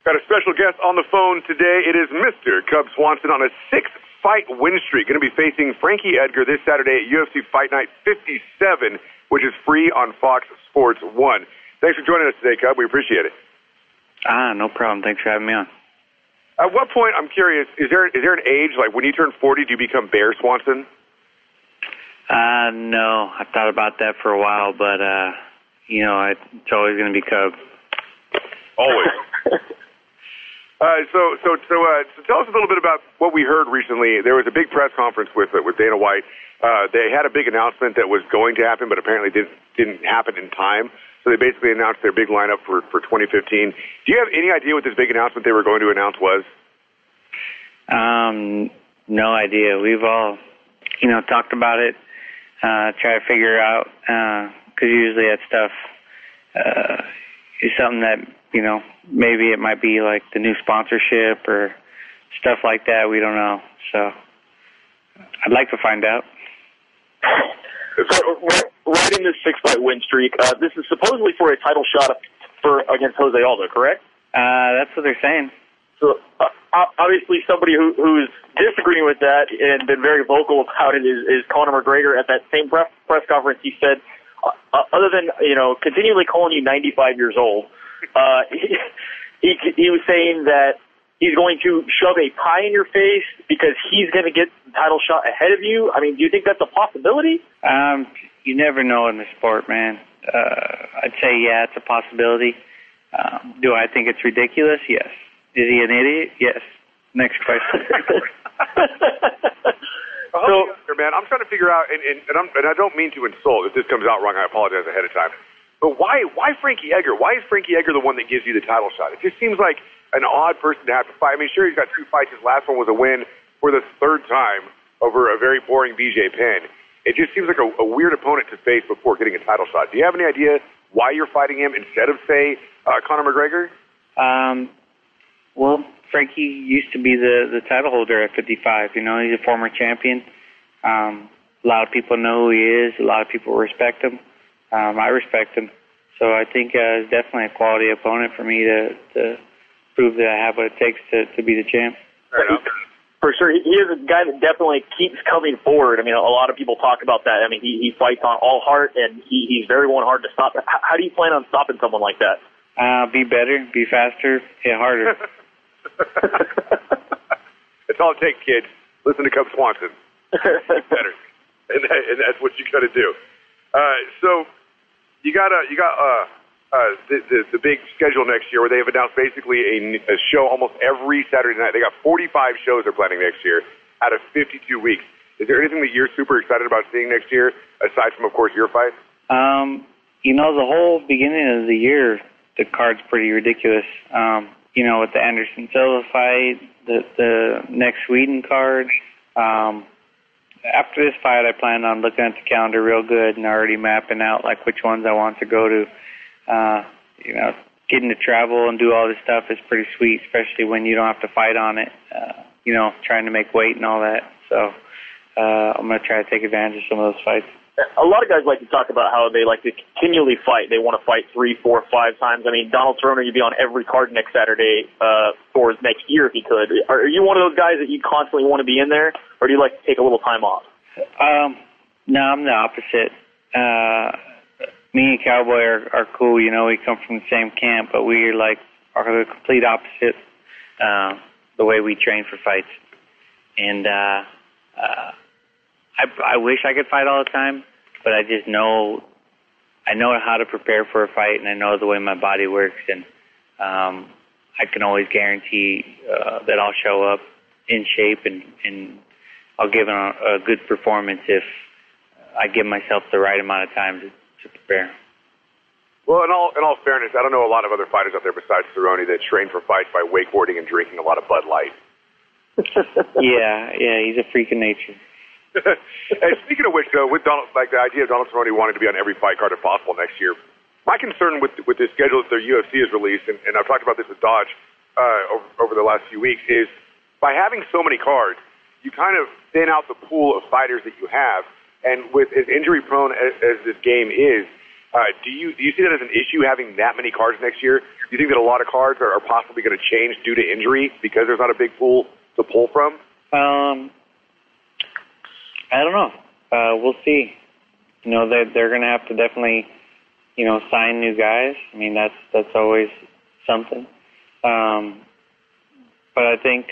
Got a special guest on the phone today. It is Mr. Cub Swanson on a 6-fight win streak. Going to be facing Frankie Edgar this Saturday at UFC Fight Night 57, which is free on Fox Sports 1. Thanks for joining us today, Cub. We appreciate it. No problem. Thanks for having me on. At what point, I'm curious, is there an age, like when you turn 40, do you become Bear Swanson? No. I thought about that for a while, but, it's always going to be Cub. Always. So tell us a little bit about what we heard recently. There was a big press conference with Dana White. They had a big announcement that was going to happen, but apparently didn't happen in time. So they basically announced their big lineup for 2015. Do you have any idea what this big announcement they were going to announce was? No idea. We've all, talked about it, try to figure out, because usually that stuff is something that, maybe it might be like the new sponsorship or stuff like that. We don't know. So I'd like to find out. So right in this 6-fight win streak, this is supposedly for a title shot against Jose Aldo, correct? That's what they're saying. So obviously somebody who's disagreeing with that and been very vocal about it is Conor McGregor. At that same press conference, he said, other than continually calling you 95 years old, he was saying that he's going to shove a pie in your face because he's going to get the title shot ahead of you. I mean, do you think that's a possibility? You never know in the sport, man. I'd say, yeah, it's a possibility. Do I think it's ridiculous? Yes. Is he an idiot? Yes. Next question. Man, I'm trying to figure out, and I don't mean to insult. If this comes out wrong, I apologize ahead of time. But why Frankie Edgar? Why is Frankie Edgar the one that gives you the title shot? It just seems like an odd person to have to fight. I mean, sure, he's got 2 fights. His last one was a win for the 3rd time over a very boring BJ Penn. It just seems like a weird opponent to face before getting a title shot. Do you have any idea why you're fighting him instead of, say, Conor McGregor? Well, Frankie used to be the title holder at 55. He's a former champion. A lot of people know who he is. A lot of people respect him. I respect him. So I think it's definitely a quality opponent for me to prove that I have what it takes to be the champ. Fair enough. For sure. He is a guy that definitely keeps coming forward. I mean, a lot of people talk about that. I mean, he fights on all heart, and he's very hard to stop. How do you plan on stopping someone like that? Be better, be faster, hit harder. That's all it takes, kids. Listen to Cub Swanson. Be better. And that's what you got to do. So you got the big schedule next year where they have announced basically a show almost every Saturday night. They got 45 shows they're planning next year out of 52 weeks. Is there anything that you're super excited about seeing next year, aside from, of course, your fight? The whole beginning of the year, the card's pretty ridiculous. With the Anderson Silva fight, the next Sweden card. After this fight, I plan on looking at the calendar real good and already mapping out like which ones I want to go to. Getting to travel and do all this stuff is pretty sweet, especially when you don't have to fight on it. Trying to make weight and all that. So I'm going to try to take advantage of some of those fights. A lot of guys like to talk about how they like to continually fight. They want to fight 3, 4, 5 times. I mean, Donald Cerrone, you'd be on every card next Saturday for next year if he could. Are you one of those guys that you constantly want to be in there, or do you like to take a little time off? No, I'm the opposite. Me and Cowboy are cool. We come from the same camp, but we are the complete opposite the way we train for fights. And I wish I could fight all the time, but I just know how to prepare for a fight, and I know the way my body works, and I can always guarantee that I'll show up in shape and I'll give a good performance if I give myself the right amount of time to prepare. Well, in all fairness, I don't know a lot of other fighters out there besides Cerrone that train for fights by wakeboarding and drinking a lot of Bud Light. Yeah, he's a freak of nature. And speaking of which, though, with Donald, the idea of Donald Cerrone wanting to be on every fight card if possible next year, my concern with this schedule that their UFC has released, and I've talked about this with Dodge over the last few weeks, is by having so many cards, you kind of thin out the pool of fighters that you have. And with as injury-prone as this game is, Do you see that as an issue, having that many cards next year? Do you think that a lot of cards are possibly going to change due to injury because there's not a big pool to pull from? I don't know. We'll see. You know, they're going to have to definitely, you know, sign new guys. I mean, that's always something. But I think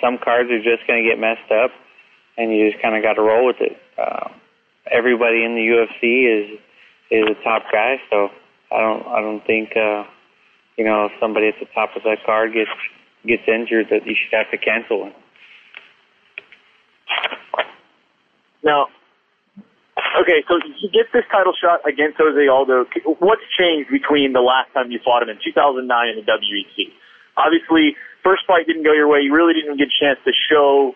some cards are just going to get messed up, and you just kind of got to roll with it. Everybody in the UFC is a top guy, so I don't think you know, if somebody at the top of that card gets injured, that you should have to cancel it. Now, okay, so he gets this title shot against Jose Aldo. What's changed between the last time you fought him in 2009 in the WEC? Obviously, first fight didn't go your way. You really didn't get a chance to show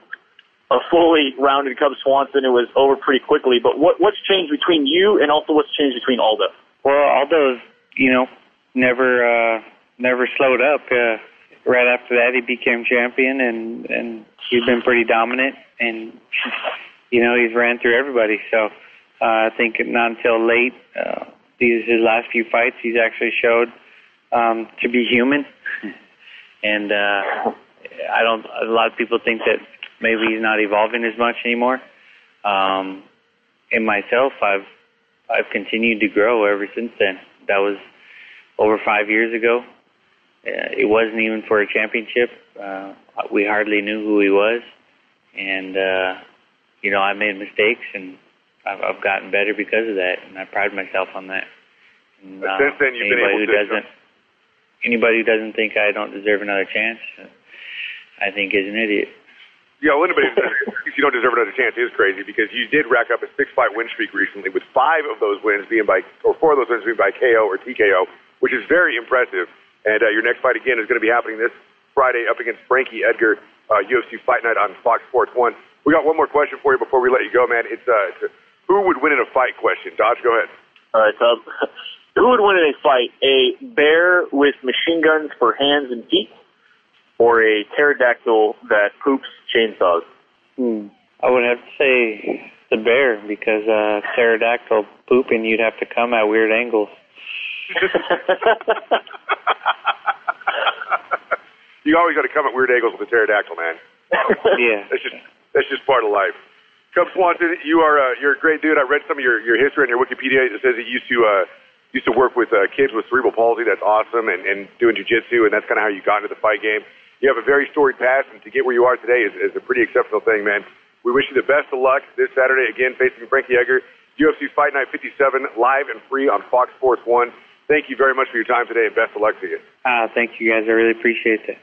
a fully rounded Cub Swanson. It was over pretty quickly. But what's changed between you and also what's changed between Aldo? Well, Aldo's, you know, never slowed up. Right after that, he became champion, and he's been pretty dominant. And, you know, he's ran through everybody. So I think not until late, his last few fights, he's actually showed to be human. And a lot of people think that maybe he's not evolving as much anymore. And myself, I've continued to grow ever since then. That was over 5 years ago. It wasn't even for a championship. We hardly knew who he was. And, you know, I made mistakes, and I've gotten better because of that, and I pride myself on that. And, since then, you've been able to... Anybody who doesn't think I don't deserve another chance, I think is an idiot. Yeah, well, anybody who thinks you don't deserve another chance is crazy, because you did rack up a 6-fight win streak recently, with 5 of those wins being by, or 4 of those wins being by KO or TKO, which is very impressive. And your next fight again is going to be happening this Friday up against Frankie Edgar, UFC Fight Night on Fox Sports 1. We got one more question for you before we let you go, man. It's who would win in a fight question. Dodge, go ahead. All right, Cub. Who would win in a fight? A bear with machine guns for hands and feet, or a pterodactyl that poops chainsaws? I would have to say the bear, because pterodactyl pooping, you'd have to come at weird angles. You always got to come at weird angles with a pterodactyl, man. Yeah, that's just part of life. Cub Swanson, you're a great dude. I read some of your history on your Wikipedia. It says that you used to work with kids with cerebral palsy. That's awesome, and doing jiu-jitsu, and that's kind of how you got into the fight game. You have a very storied past, and to get where you are today is a pretty exceptional thing, man. We wish you the best of luck this Saturday, again, facing Frankie Edgar, UFC Fight Night 57, live and free on Fox Sports 1. Thank you very much for your time today, and best of luck to you. Thank you, guys. I really appreciate that.